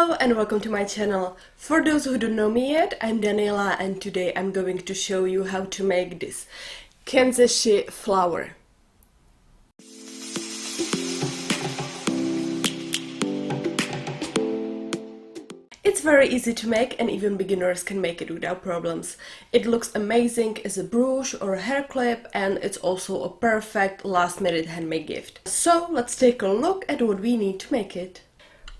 Hello and welcome to my channel. For those who don't know me yet, I'm Daniela and today I'm going to show you how to make this Kanzashi flower. It's very easy to make and even beginners can make it without problems. It looks amazing as a brooch or a hair clip and it's also a perfect last minute handmade gift. So let's take a look at what we need to make it.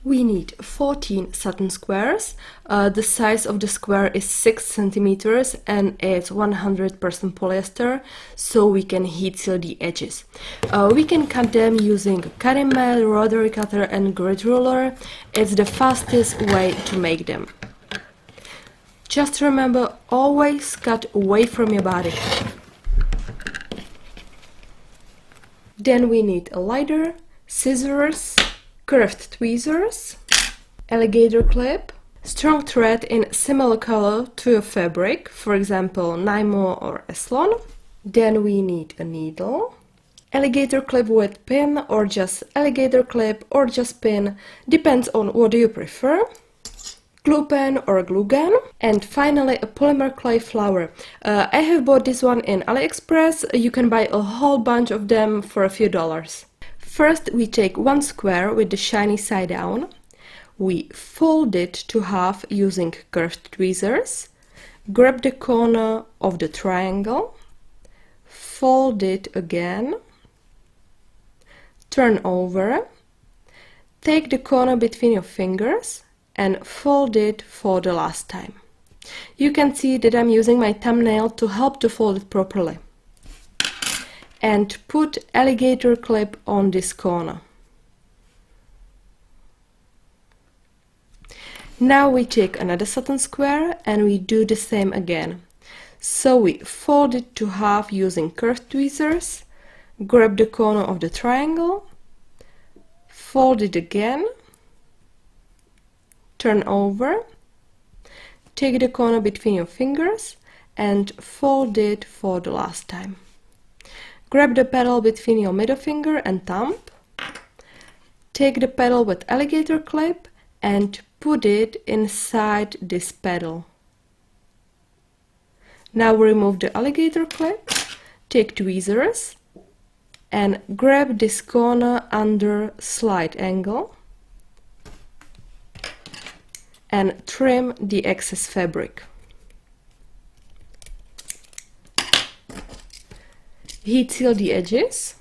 We need 14 satin squares. The size of the square is 6 centimeters and it's 100% polyester, so we can heat seal the edges. We can cut them using a cutting mat, rotary cutter and grid ruler. It's the fastest way to make them. Just remember, always cut away from your body. Then we need a lighter, scissors, curved tweezers, alligator clip, strong thread in similar color to your fabric, for example Nymo or Eslon. Then we need a needle, alligator clip with pin or just alligator clip or just pin, depends on what you prefer, glue pen or glue gun, and finally a polymer clay flower. I have bought this one in AliExpress. You can buy a whole bunch of them for a few dollars. First, we take one square with the shiny side down. We fold it to half using curved tweezers. Grab the corner of the triangle. Fold it again. Turn over. Take the corner between your fingers and fold it for the last time. You can see that I'm using my thumbnail to help to fold it properly. And put alligator clip on this corner. Now we take another satin square and we do the same again. So we fold it to half using curved tweezers, grab the corner of the triangle, fold it again, turn over, take the corner between your fingers and fold it for the last time. Grab the petal between your middle finger and thumb. Take the petal with alligator clip and put it inside this petal. Now remove the alligator clip, take tweezers and grab this corner under slight angle and trim the excess fabric. Heat seal the edges.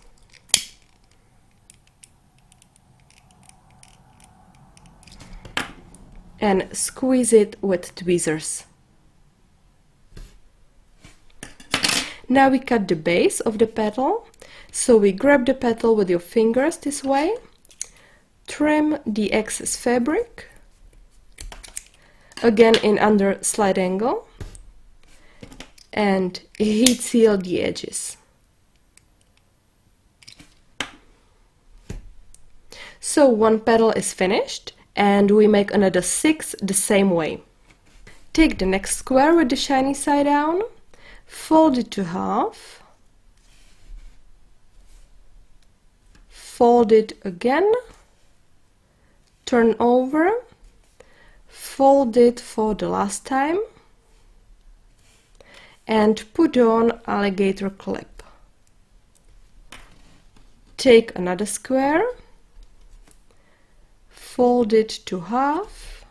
And squeeze it with tweezers. Now we cut the base of the petal. So we grab the petal with your fingers this way, trim the excess fabric, again in under slight angle, and heat seal the edges. So one petal is finished and we make another 6 the same way. Take the next square with the shiny side down, fold it to half, fold it again, turn over, fold it for the last time and put on alligator clip. Take another square, fold it to half,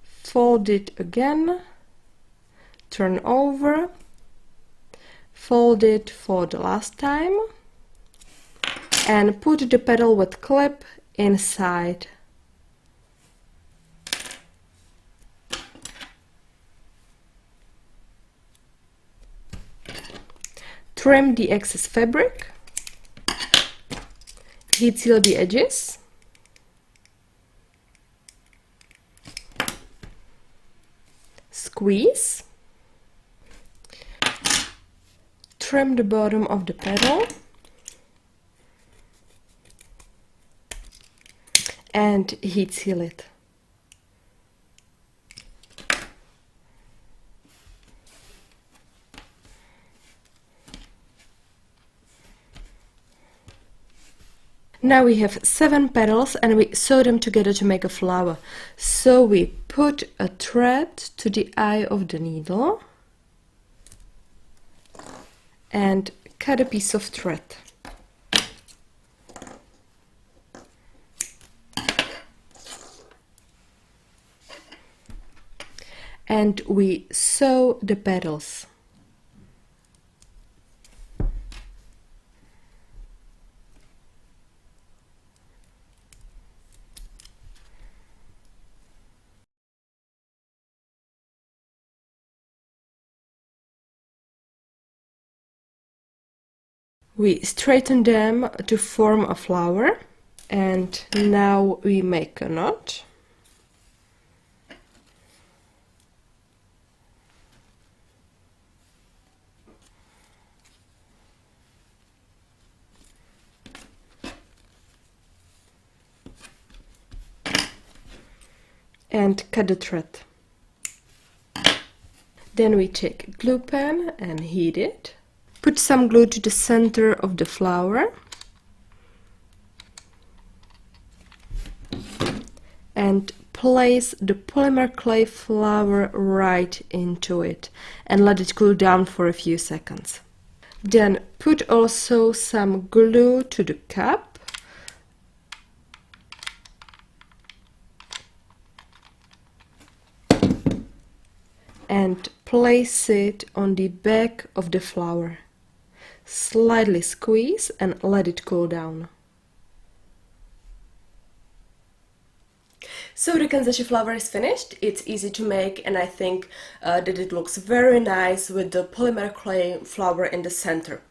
fold it again, turn over, fold it for the last time, and put the petal with clip inside. Trim the excess fabric. Heat seal the edges. Squeeze. Trim the bottom of the petal. And heat seal it. Now we have 7 petals and we sew them together to make a flower. So we put a thread to the eye of the needle and cut a piece of thread. And we sew the petals. We straighten them to form a flower, and now we make a knot. And cut the thread. Then we take a glue pen and heat it. Put some glue to the center of the flower and place the polymer clay flower right into it and let it cool down for a few seconds. Then put also some glue to the cup and place it on the back of the flower. Slightly squeeze and let it cool down. So the Kanzashi flower is finished. It's easy to make, and I think that it looks very nice with the polymer clay flower in the center.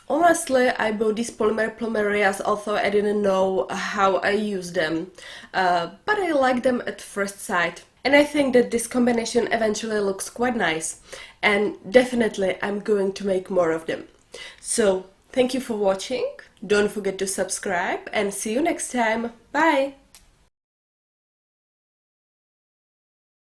Honestly, I bought these polymer plumerias, although I didn't know how I use them, but I like them at first sight. And I think that this combination eventually looks quite nice, and definitely I'm going to make more of them. So thank you for watching, don't forget to subscribe, and see you next time. Bye!